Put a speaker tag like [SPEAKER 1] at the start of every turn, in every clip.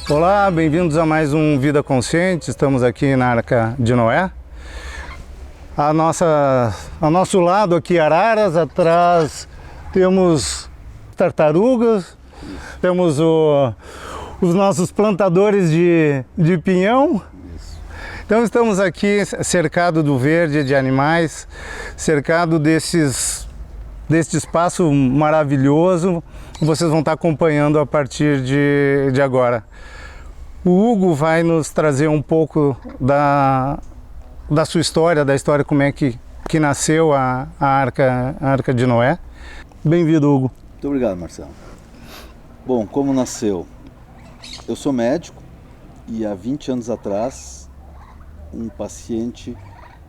[SPEAKER 1] Olá, bem-vindos a mais um Vida Consciente. Estamos aqui na Arca de Noé. Ao nosso lado aqui araras, atrás temos tartarugas, temos os nossos plantadores de pinhão. Então estamos aqui cercado do verde, de animais, cercado deste espaço maravilhoso. Vocês vão estar acompanhando a partir de agora. O Hugo vai nos trazer um pouco da sua história, da história como é que nasceu a Arca de Noé. Bem-vindo, Hugo.
[SPEAKER 2] Muito obrigado, Marcelo. Bom, como nasceu? Eu sou médico e há 20 anos atrás, um paciente,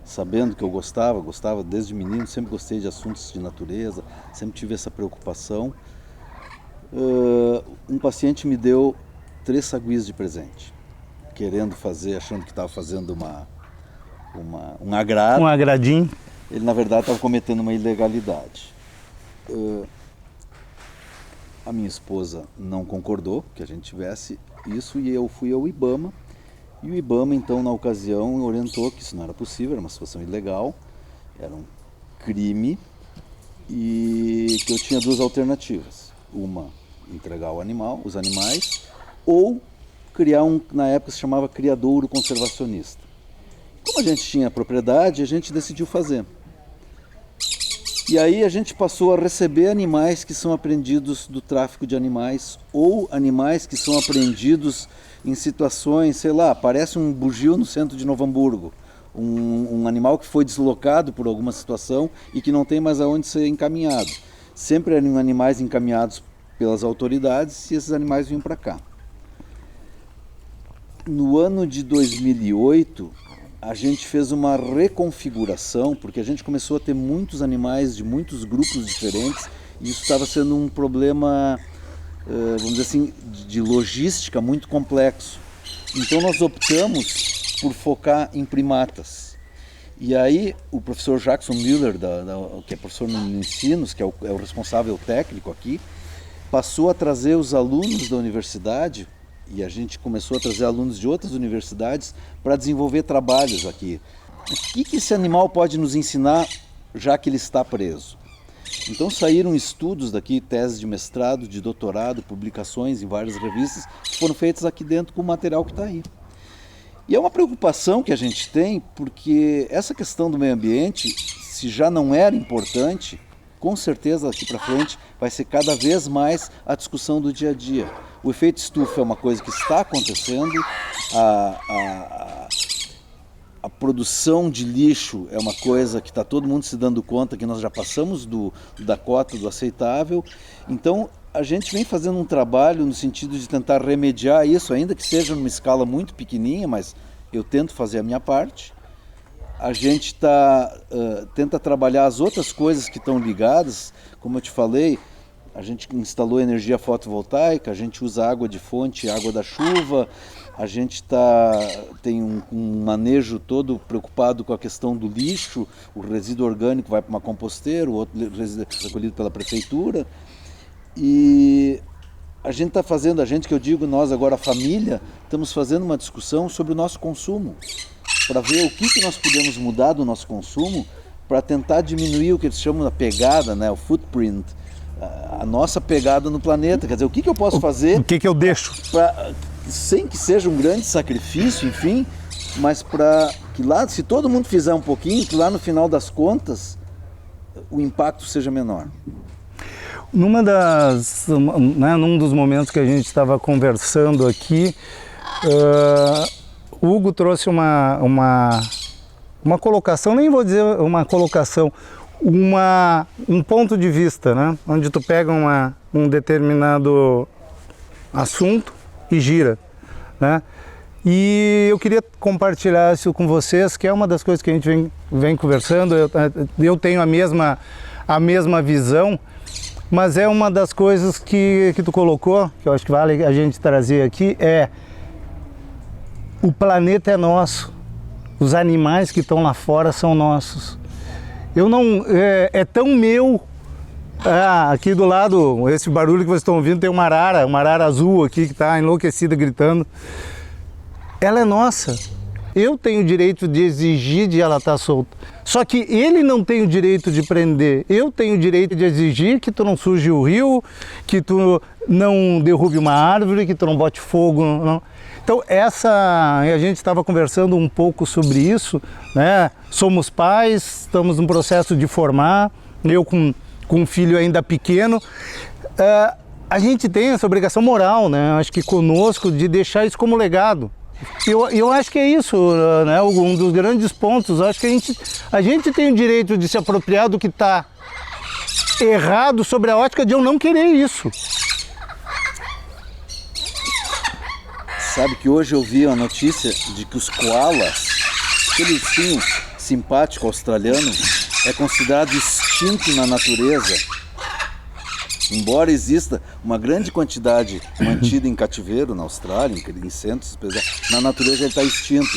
[SPEAKER 2] sabendo que eu gostava desde menino, sempre gostei de assuntos de natureza, sempre tive essa preocupação. Um paciente me deu 3 saguias de presente, querendo fazer, achando que estava fazendo um agrado.
[SPEAKER 1] Um agradinho.
[SPEAKER 2] Ele, na verdade, estava cometendo uma ilegalidade. A minha esposa não concordou que a gente tivesse isso e eu fui ao IBAMA. E o IBAMA, então, na ocasião, orientou que isso não era possível, era uma situação ilegal, era um crime e que eu tinha 2 alternativas. Uma, entregar os animais, ou criar na época se chamava criadouro conservacionista. Como a gente tinha propriedade, a gente decidiu fazer. E aí a gente passou a receber animais que são apreendidos do tráfico de animais ou animais que são apreendidos em situações, sei lá, aparece um bugio no centro de Novo Hamburgo, um animal que foi deslocado por alguma situação e que não tem mais aonde ser encaminhado. Sempre eram animais encaminhados pelas autoridades e esses animais vinham para cá. No ano de 2008, a gente fez uma reconfiguração, porque a gente começou a ter muitos animais de muitos grupos diferentes e isso estava sendo um problema, vamos dizer assim, de logística muito complexo. Então nós optamos por focar em primatas. E aí o professor Jackson Miller, que é professor no Ensinos, que é o responsável técnico aqui, passou a trazer os alunos da universidade. E a gente começou a trazer alunos de outras universidades para desenvolver trabalhos aqui. O que esse animal pode nos ensinar, já que ele está preso? Então saíram estudos daqui, teses de mestrado, de doutorado, publicações em várias revistas, que foram feitas aqui dentro com o material que está aí. E é uma preocupação que a gente tem, porque essa questão do meio ambiente, se já não era importante, com certeza daqui para frente vai ser cada vez mais a discussão do dia a dia. O efeito estufa é uma coisa que está acontecendo, a produção de lixo é uma coisa que está todo mundo se dando conta que nós já passamos da cota do aceitável. Então a gente vem fazendo um trabalho no sentido de tentar remediar isso, ainda que seja numa escala muito pequenininha, mas eu tento fazer a minha parte. A gente tenta trabalhar as outras coisas que estão ligadas, como eu te falei. A gente instalou energia fotovoltaica, a gente usa água de fonte, água da chuva, a gente tem um manejo todo preocupado com a questão do lixo, o resíduo orgânico vai para uma composteira, o outro resíduo é recolhido pela prefeitura. E a gente está fazendo, que eu digo, nós agora a família, estamos fazendo uma discussão sobre o nosso consumo, para ver o que nós podemos mudar do nosso consumo para tentar diminuir o que eles chamam da pegada, né, o footprint, a nossa pegada no planeta. Quer dizer, o que eu posso fazer...
[SPEAKER 1] O que eu deixo?
[SPEAKER 2] Sem que seja um grande sacrifício, enfim, mas para que lá, se todo mundo fizer um pouquinho, que lá no final das contas, o impacto seja menor.
[SPEAKER 1] Num dos momentos que a gente estava conversando aqui, o Hugo trouxe uma colocação, nem vou dizer uma colocação, um ponto de vista, né? Onde tu pega um determinado assunto e gira, né? E eu queria compartilhar isso com vocês, que é uma das coisas que a gente vem conversando. Eu tenho a mesma visão, mas é uma das coisas que tu colocou, que eu acho que vale a gente trazer aqui, o planeta é nosso, os animais que estão lá fora são nossos. É tão meu Aqui do lado, esse barulho que vocês estão ouvindo, tem uma arara azul aqui que está enlouquecida gritando. Ela é nossa. Eu tenho o direito de exigir de ela estar solta. Só que ele não tem o direito de prender. Eu tenho o direito de exigir que tu não suje o rio, que tu não derrube uma árvore, que tu não bote fogo. Não. Então a gente estava conversando um pouco sobre isso, né? Somos pais, estamos num processo de formar, eu com um filho ainda pequeno. A gente tem essa obrigação moral, né? Acho que conosco, de deixar isso como legado. Eu acho que é isso, né? Um dos grandes pontos. Acho que a gente tem o direito de se apropriar do que está errado sobre a ótica de eu não querer isso.
[SPEAKER 2] Sabe que hoje eu vi a notícia de que os koalas, aquele ursinho simpático australiano, é considerado extinto na natureza. Embora exista uma grande quantidade mantida em cativeiro na Austrália, em centros, na natureza ele está extinto.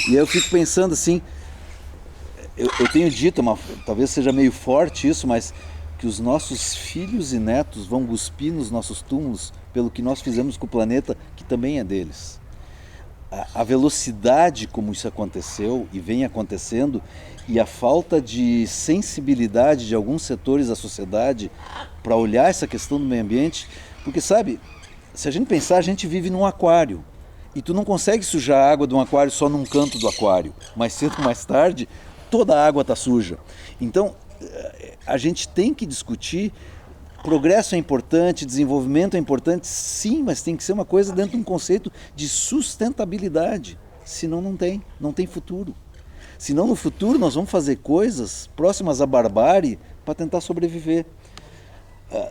[SPEAKER 2] E aí eu fico pensando assim, eu tenho dito, talvez seja meio forte isso, mas que os nossos filhos e netos vão cuspir nos nossos túmulos pelo que nós fizemos com o planeta, que também é deles. A velocidade como isso aconteceu e vem acontecendo, e a falta de sensibilidade de alguns setores da sociedade para olhar essa questão do meio ambiente, porque sabe, se a gente pensar, a gente vive num aquário, e tu não consegue sujar a água de um aquário só num canto do aquário, mais cedo ou mais tarde, toda a água está suja. Então, a gente tem que discutir. Progresso é importante, desenvolvimento é importante, sim, mas tem que ser uma coisa dentro de um conceito de sustentabilidade, senão não tem futuro. Senão no futuro nós vamos fazer coisas próximas à barbárie para tentar sobreviver.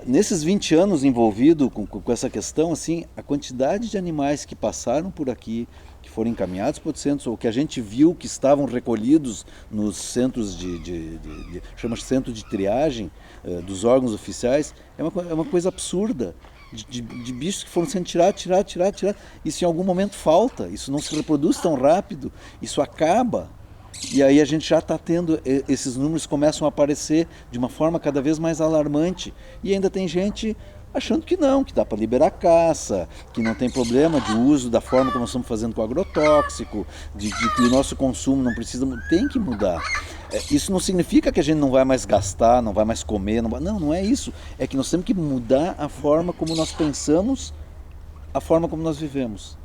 [SPEAKER 2] Nesses 20 anos envolvido com essa questão, assim, a quantidade de animais que passaram por aqui, que foram encaminhados para outros centros, ou que a gente viu que estavam recolhidos nos centros chama-se centro de triagem dos órgãos oficiais, é uma coisa absurda. De bichos que foram sendo tirados. Isso em algum momento falta, isso não se reproduz tão rápido, isso acaba. E aí a gente já está tendo, esses números começam a aparecer de uma forma cada vez mais alarmante. E ainda tem gente achando que não, que dá para liberar caça, que não tem problema de uso da forma como nós estamos fazendo com o agrotóxico, de que o nosso consumo não precisa, tem que mudar. Isso não significa que a gente não vai mais gastar, não vai mais comer, não é isso. É que nós temos que mudar a forma como nós pensamos, a forma como nós vivemos.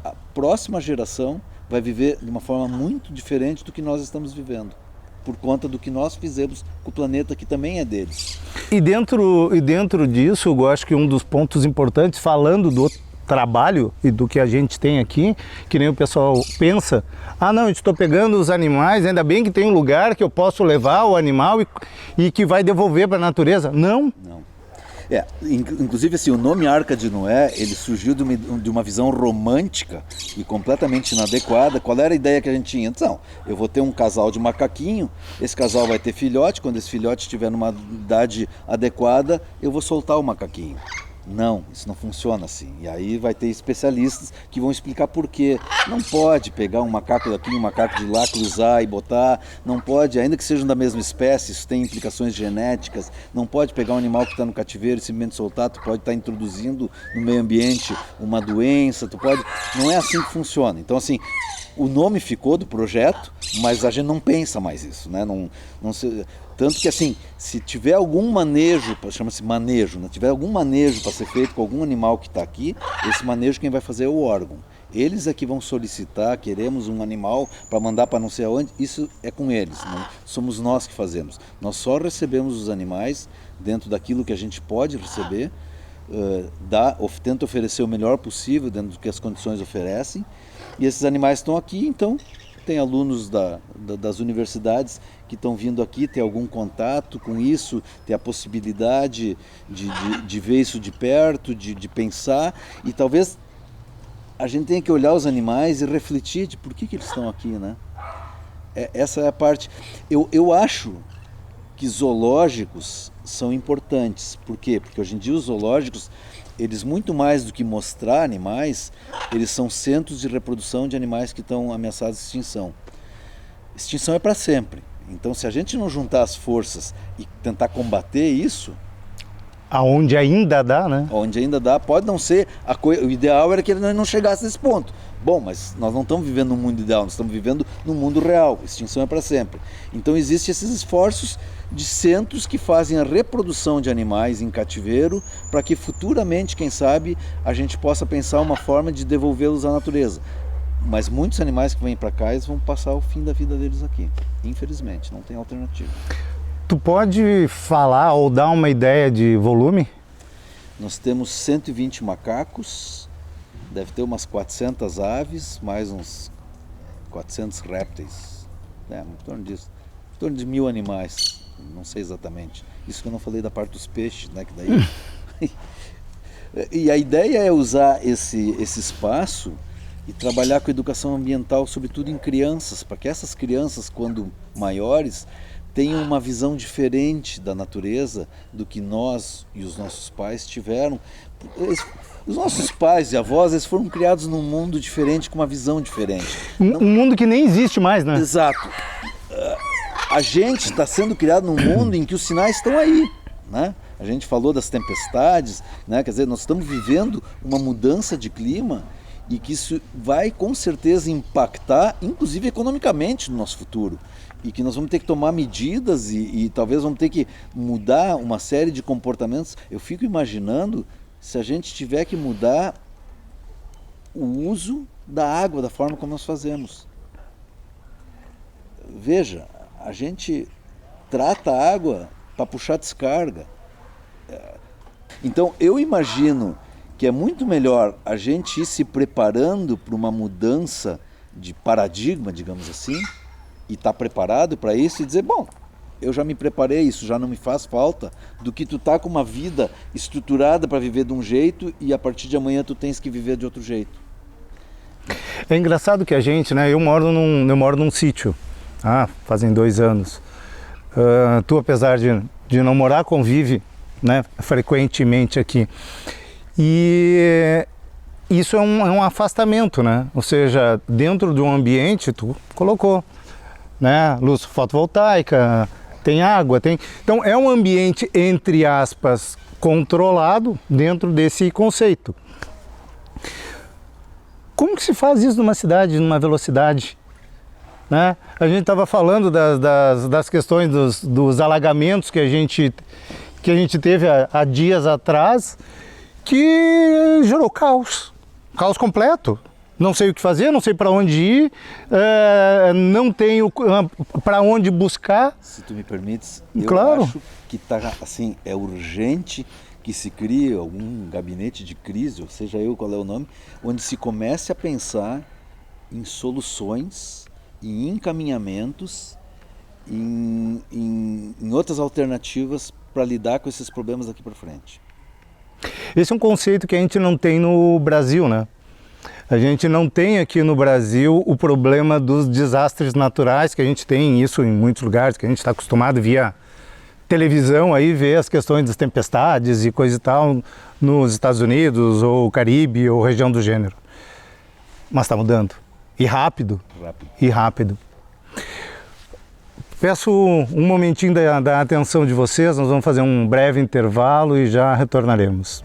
[SPEAKER 2] A próxima geração vai viver de uma forma muito diferente do que nós estamos vivendo, por conta do que nós fizemos com o planeta, que também é deles.
[SPEAKER 1] E dentro disso, eu acho que um dos pontos importantes, falando do trabalho e do que a gente tem aqui, que nem o pessoal pensa, não, eu estou pegando os animais, ainda bem que tem um lugar que eu posso levar o animal e que vai devolver para a natureza. Não.
[SPEAKER 2] Inclusive assim, o nome Arca de Noé, ele surgiu de uma visão romântica e completamente inadequada. Qual era a ideia que a gente tinha? Então, eu vou ter um casal de macaquinho, esse casal vai ter filhote, quando esse filhote estiver numa idade adequada, eu vou soltar o macaquinho. Não, isso não funciona assim. E aí vai ter especialistas que vão explicar por quê. Não pode pegar um macaco daqui, um macaco de lá, cruzar e botar. Não pode, ainda que sejam da mesma espécie, isso tem implicações genéticas. Não pode pegar um animal que está no cativeiro e simplesmente soltar. Tu pode estar introduzindo no meio ambiente uma doença. Não é assim que funciona. Então assim, o nome ficou do projeto, mas a gente não pensa mais isso, né? Tanto que assim, se tiver algum manejo, chama-se manejo, né? Tiver algum manejo para ser feito com algum animal que está aqui, esse manejo quem vai fazer é o órgão. Eles é que vão solicitar, queremos um animal para mandar para não sei aonde, isso é com eles, não somos nós que fazemos. Nós só recebemos os animais dentro daquilo que a gente pode receber, tenta oferecer o melhor possível dentro do que as condições oferecem, e esses animais estão aqui, então tem alunos das universidades que estão vindo aqui, ter algum contato com isso, ter a possibilidade de ver isso de perto, de pensar, e talvez a gente tenha que olhar os animais e refletir de por que eles estão aqui, né? Essa é a parte. Eu acho que zoológicos são importantes. Por quê? Porque hoje em dia os zoológicos, eles muito mais do que mostrar animais, eles são centros de reprodução de animais que estão ameaçados de extinção. Extinção é para sempre. Então, se a gente não juntar as forças e tentar combater isso,
[SPEAKER 1] Aonde ainda dá, né?
[SPEAKER 2] Onde ainda dá, pode não ser, o ideal era que ele não chegasse nesse ponto. Bom, mas nós não estamos vivendo num mundo ideal, nós estamos vivendo num mundo real, extinção é para sempre. Então existem esses esforços de centros que fazem a reprodução de animais em cativeiro para que futuramente, quem sabe, a gente possa pensar uma forma de devolvê-los à natureza. Mas muitos animais que vêm para cá, eles vão passar o fim da vida deles aqui, infelizmente, não tem alternativa.
[SPEAKER 1] Tu pode falar ou dar uma ideia de volume?
[SPEAKER 2] Nós temos 120 macacos, deve ter umas 400 aves, mais uns 400 répteis, em torno disso, em torno de 1000 animais, não sei exatamente. Isso que eu não falei da parte dos peixes, né? Que daí... E a ideia é usar esse espaço e trabalhar com educação ambiental, sobretudo em crianças, para que essas crianças, quando maiores, tenham uma visão diferente da natureza do que nós e os nossos pais tiveram. Os nossos pais e avós, eles foram criados num mundo diferente, com uma visão diferente.
[SPEAKER 1] Um mundo que nem existe mais, né?
[SPEAKER 2] Exato. A gente está sendo criado num mundo em que os sinais estão aí, né? A gente falou das tempestades, né? Quer dizer, nós estamos vivendo uma mudança de clima e que isso vai com certeza impactar, inclusive economicamente, no nosso futuro. E que nós vamos ter que tomar medidas e talvez vamos ter que mudar uma série de comportamentos. Eu fico imaginando se a gente tiver que mudar o uso da água, da forma como nós fazemos. Veja, a gente trata a água para puxar descarga. Então eu imagino que é muito melhor a gente ir se preparando para uma mudança de paradigma, digamos assim, e estar preparado para isso e dizer, bom, eu já me preparei, isso já não me faz falta, do que tu tá com uma vida estruturada para viver de um jeito e a partir de amanhã tu tens que viver de outro jeito.
[SPEAKER 1] É engraçado que a gente, né, eu moro num sítio, fazem 2 anos. Tu, apesar de não morar, convive, né, frequentemente aqui. E isso é um afastamento, né? Ou seja, dentro de um ambiente, tu colocou, né, luz fotovoltaica, tem água, tem... Então é um ambiente, entre aspas, controlado dentro desse conceito. Como que se faz isso numa cidade, numa velocidade? Né? A gente estava falando das questões dos alagamentos que a gente teve há dias atrás, que gerou caos completo. Não sei o que fazer, não sei para onde ir, não tenho para onde buscar.
[SPEAKER 2] Se tu me permites,
[SPEAKER 1] claro.
[SPEAKER 2] Eu acho que assim, é urgente que se crie algum gabinete de crise, ou seja qual é o nome, onde se comece a pensar em soluções, em encaminhamentos, em outras alternativas para lidar com esses problemas daqui para frente.
[SPEAKER 1] Esse é um conceito que a gente não tem no Brasil, né? A gente não tem aqui no Brasil o problema dos desastres naturais, que a gente tem isso em muitos lugares, que a gente está acostumado via televisão aí ver as questões das tempestades e coisa e tal nos Estados Unidos ou Caribe ou região do gênero. Mas está mudando. E rápido. E rápido. Peço um momentinho da atenção de vocês, nós vamos fazer um breve intervalo e já retornaremos.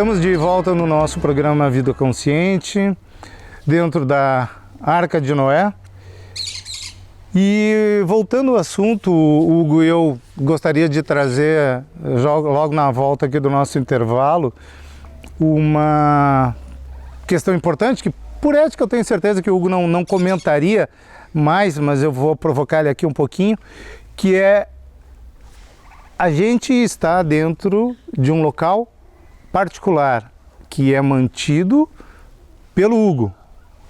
[SPEAKER 1] Estamos de volta no nosso programa Vida Consciente, dentro da Arca de Noé. E voltando ao assunto, Hugo, eu gostaria de trazer, logo na volta aqui do nosso intervalo, uma questão importante que, por ética, eu tenho certeza que o Hugo não comentaria mais, mas eu vou provocar ele aqui um pouquinho, que é a gente está dentro de um local particular que é mantido pelo Hugo.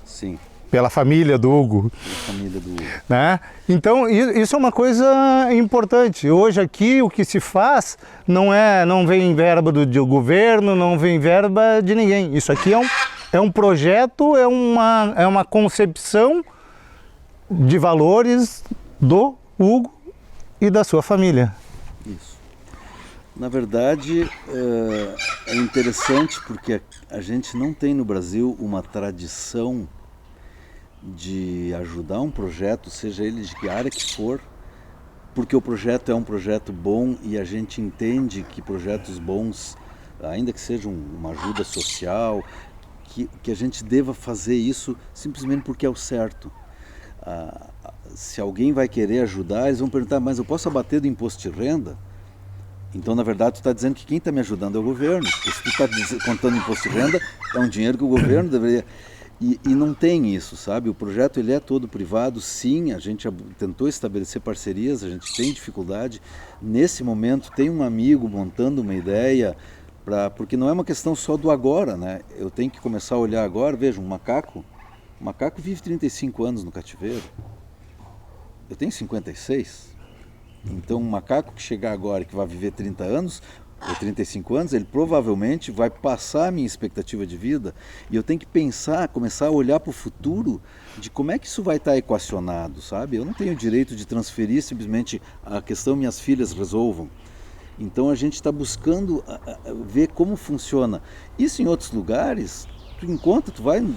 [SPEAKER 2] Sim.
[SPEAKER 1] Pela família do Hugo.
[SPEAKER 2] Pela família do Hugo.
[SPEAKER 1] Né? Então, isso é uma coisa importante. Hoje aqui o que se faz não vem verba do governo, não vem verba de ninguém. Isso aqui é um projeto, é uma concepção de valores do Hugo e da sua família.
[SPEAKER 2] Isso. Na verdade, é interessante porque a gente não tem no Brasil uma tradição de ajudar um projeto, seja ele de que área que for, porque o projeto é um projeto bom e a gente entende que projetos bons, ainda que sejam uma ajuda social, que a gente deva fazer isso simplesmente porque é o certo. Se alguém vai querer ajudar, eles vão perguntar, mas eu posso abater do imposto de renda? Então, na verdade, tu está dizendo que quem está me ajudando é o governo, porque se tu está contando imposto de renda, é um dinheiro que o governo deveria... E não tem isso, sabe? O projeto ele é todo privado, sim, a gente tentou estabelecer parcerias, a gente tem dificuldade. Nesse momento tem um amigo montando uma ideia, porque não é uma questão só do agora, né? Eu tenho que começar a olhar agora, veja, um macaco vive 35 anos no cativeiro, eu tenho 56, então um macaco que chegar agora, que vai viver 30 anos... ou 35 anos, ele provavelmente vai passar a minha expectativa de vida e eu tenho que começar a olhar para o futuro de como é que isso vai estar equacionado, sabe? Eu não tenho o direito de transferir simplesmente a questão minhas filhas resolvam. Então a gente está buscando ver como funciona. Isso em outros lugares, tu vai nos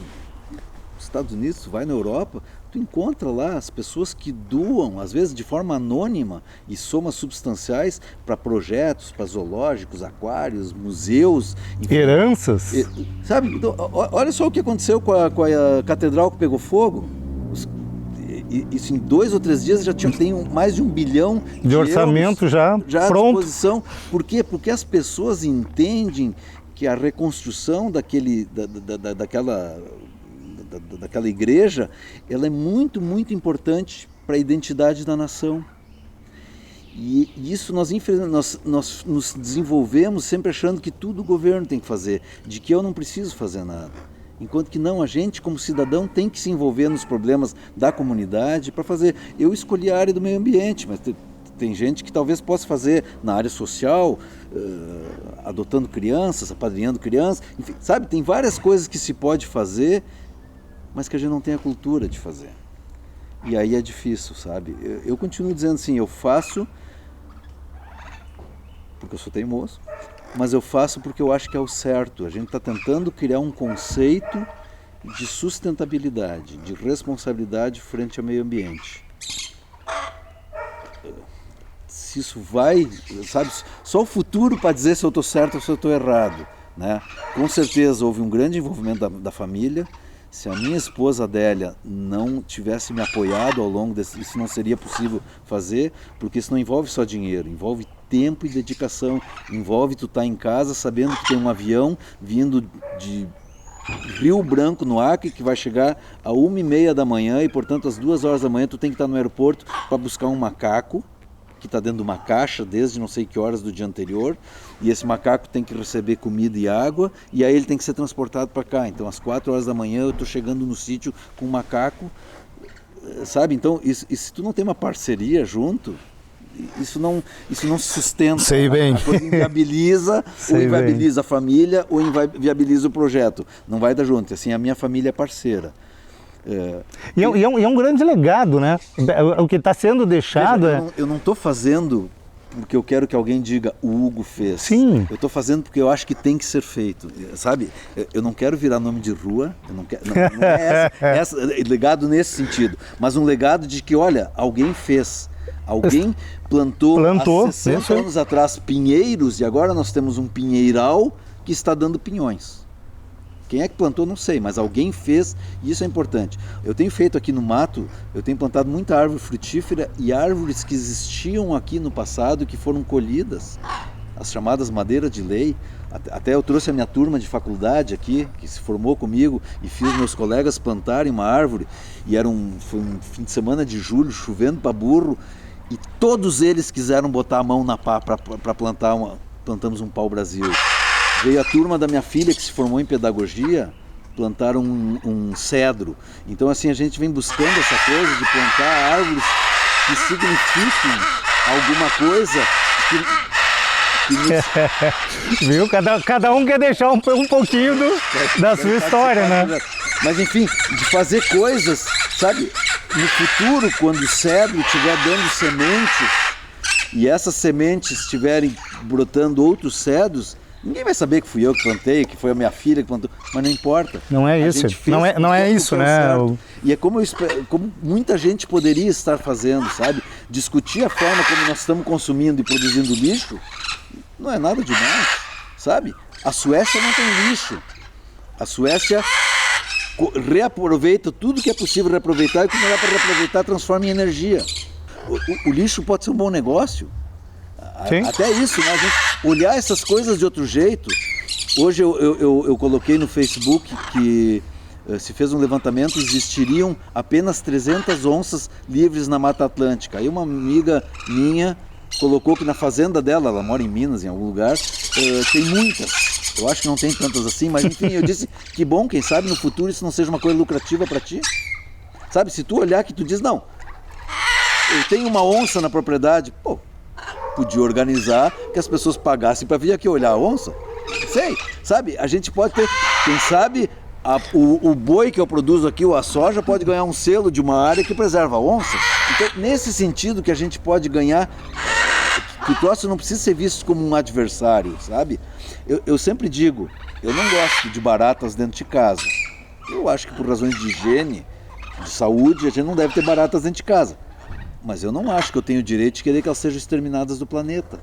[SPEAKER 2] Estados Unidos, tu vai na Europa, tu encontra lá as pessoas que doam, às vezes de forma anônima, e somas substanciais para projetos, para zoológicos, aquários, museus. Enfim.
[SPEAKER 1] Heranças.
[SPEAKER 2] Sabe, então, olha só o que aconteceu com a catedral que pegou fogo. Isso em 2 ou 3 dias já tem mais de 1 bilhão
[SPEAKER 1] de orçamento já pronto.
[SPEAKER 2] À disposição. Por quê? Porque as pessoas entendem que a reconstrução daquela igreja, ela é muito, muito importante para a identidade da nação. E isso nós nos desenvolvemos sempre achando que tudo o governo tem que fazer, de que eu não preciso fazer nada. Enquanto que não, a gente como cidadão tem que se envolver nos problemas da comunidade para fazer. Eu escolhi a área do meio ambiente, mas tem gente que talvez possa fazer na área social, adotando crianças, apadrinhando crianças, enfim, sabe, tem várias coisas que se pode fazer, mas que a gente não tem a cultura de fazer. E aí é difícil, sabe? Eu continuo dizendo assim, eu faço porque eu sou teimoso, mas eu faço porque eu acho que é o certo. A gente está tentando criar um conceito de sustentabilidade, de responsabilidade frente ao meio ambiente. Se isso vai, sabe, só o futuro para dizer se eu estou certo ou se eu estou errado, né? Com certeza houve um grande envolvimento da família. Se a minha esposa Adélia não tivesse me apoiado ao longo desse, isso não seria possível fazer, porque isso não envolve só dinheiro, envolve tempo e dedicação, envolve tu estar em casa sabendo que tem um avião vindo de Rio Branco, no Acre, que vai chegar a 1h30 da manhã e, portanto, às 2 horas da manhã tu tem que estar no aeroporto para buscar um macaco que está dentro de uma caixa desde não sei que horas do dia anterior, e esse macaco tem que receber comida e água, e aí ele tem que ser transportado para cá. Então às 4 horas da manhã eu estou chegando no sítio com um macaco, sabe? Então se tu não tem uma parceria junto, isso não se sustenta.
[SPEAKER 1] Sei bem.
[SPEAKER 2] A coisa inviabiliza, ou inviabiliza a família, ou inviabiliza o projeto. Não vai dar junto. Assim, a minha família é parceira.
[SPEAKER 1] E é um grande legado, né? O que está sendo deixado...
[SPEAKER 2] Veja, eu não estou fazendo porque eu quero que alguém diga o Hugo fez.
[SPEAKER 1] Sim.
[SPEAKER 2] Eu estou fazendo porque eu acho que tem que ser feito, sabe? Eu não quero virar nome de rua, eu não quero, não é essa legado nesse sentido, mas um legado de que, olha, alguém fez. Alguém plantou há 60 anos atrás pinheiros e agora nós temos um pinheiral que está dando pinhões. Quem é que plantou, não sei, mas alguém fez e isso é importante. Eu tenho feito aqui no mato, eu tenho plantado muita árvore frutífera e árvores que existiam aqui no passado que foram colhidas, as chamadas madeira de lei. Até eu trouxe a minha turma de faculdade aqui, que se formou comigo, e fiz meus colegas plantarem uma árvore, e foi um fim de semana de julho, chovendo para burro, e todos eles quiseram botar a mão na pá para plantar plantamos um pau-brasil. Veio a turma da minha filha, que se formou em pedagogia, plantaram um cedro. Então assim, a gente vem buscando essa coisa de plantar árvores que signifiquem alguma coisa
[SPEAKER 1] Viu? Cada um quer deixar um pouquinho da sua história, né?
[SPEAKER 2] Mas enfim, de fazer coisas, sabe? No futuro, quando o cedro estiver dando sementes e essas sementes estiverem brotando outros cedros, ninguém vai saber que fui eu que plantei, que foi a minha filha que plantou, mas não importa.
[SPEAKER 1] Não é isso, não é isso, né?
[SPEAKER 2] E é como muita gente poderia estar fazendo, sabe? Discutir a forma como nós estamos consumindo e produzindo lixo, não é nada demais, sabe? A Suécia não tem lixo. A Suécia reaproveita tudo que é possível reaproveitar e o que não dá para reaproveitar transforma em energia. O lixo pode ser um bom negócio.
[SPEAKER 1] Sim.
[SPEAKER 2] Até isso, né? A gente olhar essas coisas de outro jeito. Hoje eu coloquei no Facebook que se fez um levantamento, existiriam apenas 300 onças livres na Mata Atlântica. Aí uma amiga minha colocou que na fazenda dela, ela mora em Minas, em algum lugar, tem muitas. Eu acho que não tem tantas assim, mas enfim, eu disse que bom, quem sabe no futuro isso não seja uma coisa lucrativa para ti. Sabe, se tu olhar que tu diz, não, eu tenho uma onça na propriedade, pô, podia organizar que as pessoas pagassem para vir aqui olhar a onça. Sei, sabe, a gente pode ter, quem sabe, o boi que eu produzo aqui, ou a soja, pode ganhar um selo de uma área que preserva a onça. Então, nesse sentido que a gente pode ganhar, que o troço não precisa ser visto como um adversário, sabe? Eu sempre digo, eu não gosto de baratas dentro de casa. Eu acho que por razões de higiene, de saúde, a gente não deve ter baratas dentro de casa. Mas eu não acho que eu tenho o direito de querer que elas sejam exterminadas do planeta.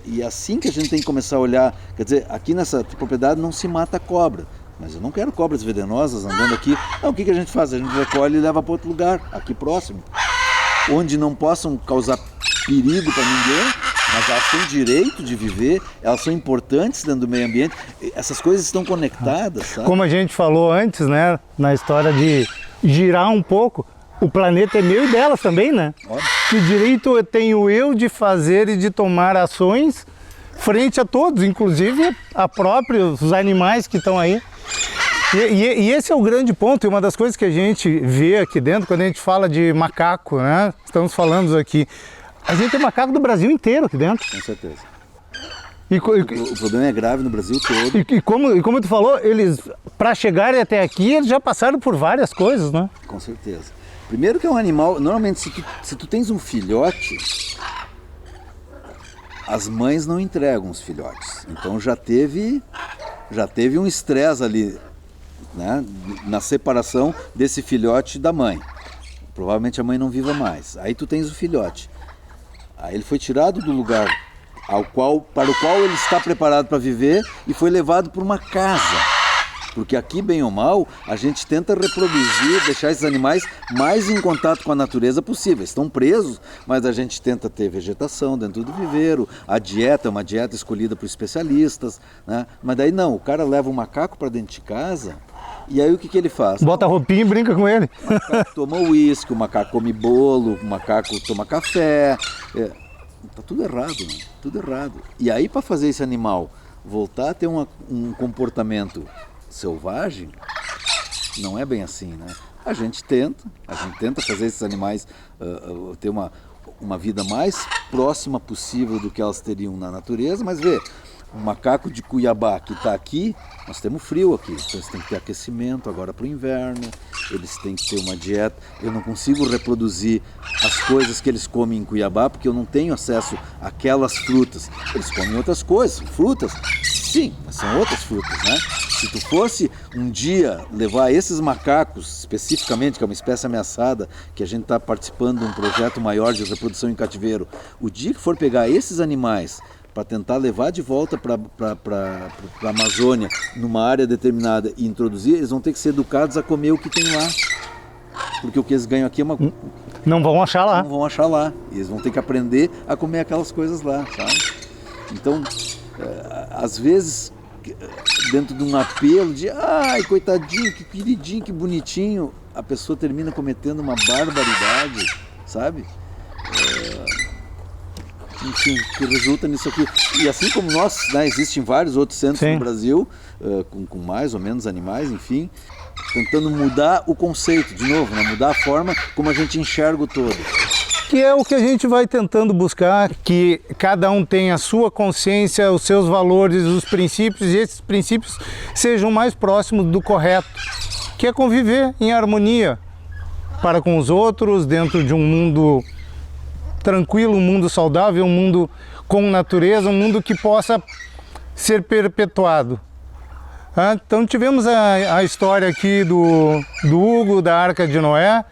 [SPEAKER 2] E é assim que a gente tem que começar a olhar. Quer dizer, aqui nessa propriedade não se mata cobra. Mas eu não quero cobras venenosas andando aqui. Não, o que a gente faz? A gente recolhe e leva para outro lugar, aqui próximo. Onde não possam causar perigo para ninguém, mas elas têm direito de viver, elas são importantes dentro do meio ambiente. Essas coisas estão conectadas, sabe?
[SPEAKER 1] Como a gente falou antes, né, na história de girar um pouco, o planeta é meu e delas também, né?
[SPEAKER 2] Óbvio.
[SPEAKER 1] Que direito eu tenho eu de fazer e de tomar ações frente a todos, inclusive a próprios animais que estão aí. E esse é o grande ponto, e uma das coisas que a gente vê aqui dentro, quando a gente fala de macaco, né? Estamos falando aqui, a gente tem macaco do Brasil inteiro aqui dentro.
[SPEAKER 2] Com certeza.
[SPEAKER 1] O
[SPEAKER 2] problema é grave no Brasil todo.
[SPEAKER 1] E como tu falou, eles, para chegarem até aqui, eles já passaram por várias coisas, né?
[SPEAKER 2] Com certeza. Primeiro que é um animal, normalmente se tu tens um filhote, as mães não entregam os filhotes. Então já teve um estresse ali, né, na separação desse filhote da mãe. Provavelmente a mãe não viva mais. Aí tu tens o filhote. Aí ele foi tirado do lugar para o qual ele está preparado para viver e foi levado para uma casa. Porque aqui, bem ou mal, a gente tenta reproduzir, deixar esses animais mais em contato com a natureza possível. Estão presos, mas a gente tenta ter vegetação dentro do viveiro. A dieta é uma dieta escolhida por especialistas, né? Mas daí não, o cara leva um macaco para dentro de casa e aí o que ele faz?
[SPEAKER 1] Bota a roupinha e brinca com ele.
[SPEAKER 2] O macaco toma uísque, o macaco come bolo, o macaco toma café. Tá tudo errado, né? Tudo errado. E aí para fazer esse animal voltar a ter um comportamento selvagem, não é bem assim, né? A gente tenta fazer esses animais ter uma vida mais próxima possível do que elas teriam na natureza, mas vê, o macaco de Cuiabá que está aqui, nós temos frio aqui, então eles têm que ter aquecimento agora para o inverno, eles têm que ter uma dieta, eu não consigo reproduzir as coisas que eles comem em Cuiabá porque eu não tenho acesso àquelas frutas, eles comem outras coisas, frutas, sim, mas são outras frutas, né? Se tu fosse um dia levar esses macacos, especificamente, que é uma espécie ameaçada, que a gente está participando de um projeto maior de reprodução em cativeiro, o dia que for pegar esses animais para tentar levar de volta para a Amazônia, numa área determinada e introduzir, eles vão ter que ser educados a comer o que tem lá. Porque o que eles ganham aqui é uma...
[SPEAKER 1] Não vão achar lá.
[SPEAKER 2] Não vão achar lá. Eles vão ter que aprender a comer aquelas coisas lá, sabe? Então, às vezes, dentro de um apelo de ai, coitadinho, que queridinho, que bonitinho, a pessoa termina cometendo uma barbaridade, sabe? Enfim, que resulta nisso aqui. E assim como nós, né, existem vários outros centros no Brasil, com mais ou menos animais, enfim, tentando mudar o conceito, de novo, né, mudar a forma como a gente enxerga o todo.
[SPEAKER 1] Que é o que a gente vai tentando buscar, que cada um tenha a sua consciência, os seus valores, os princípios, e esses princípios sejam mais próximos do correto, que é conviver em harmonia para com os outros, dentro de um mundo tranquilo, um mundo saudável, um mundo com natureza, um mundo que possa ser perpetuado. Então tivemos a história aqui do Hugo, da Arca de Noé.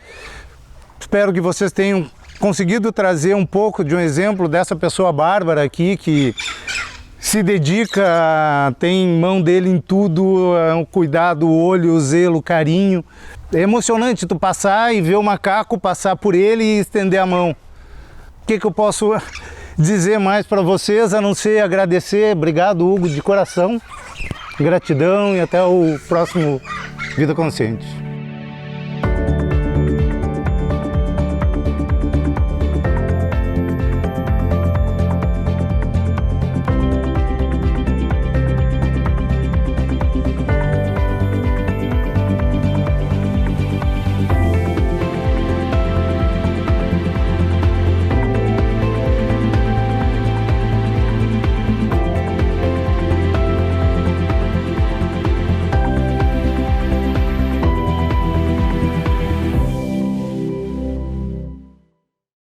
[SPEAKER 1] Espero que vocês tenham conseguido trazer um pouco de um exemplo dessa pessoa bárbara aqui, que se dedica, tem mão dele em tudo, o cuidado, o olho, o zelo, o carinho. É emocionante tu passar e ver o macaco passar por ele e estender a mão. O que eu posso dizer mais para vocês, a não ser agradecer. Obrigado, Hugo, de coração. Gratidão e até o próximo Vida Consciente.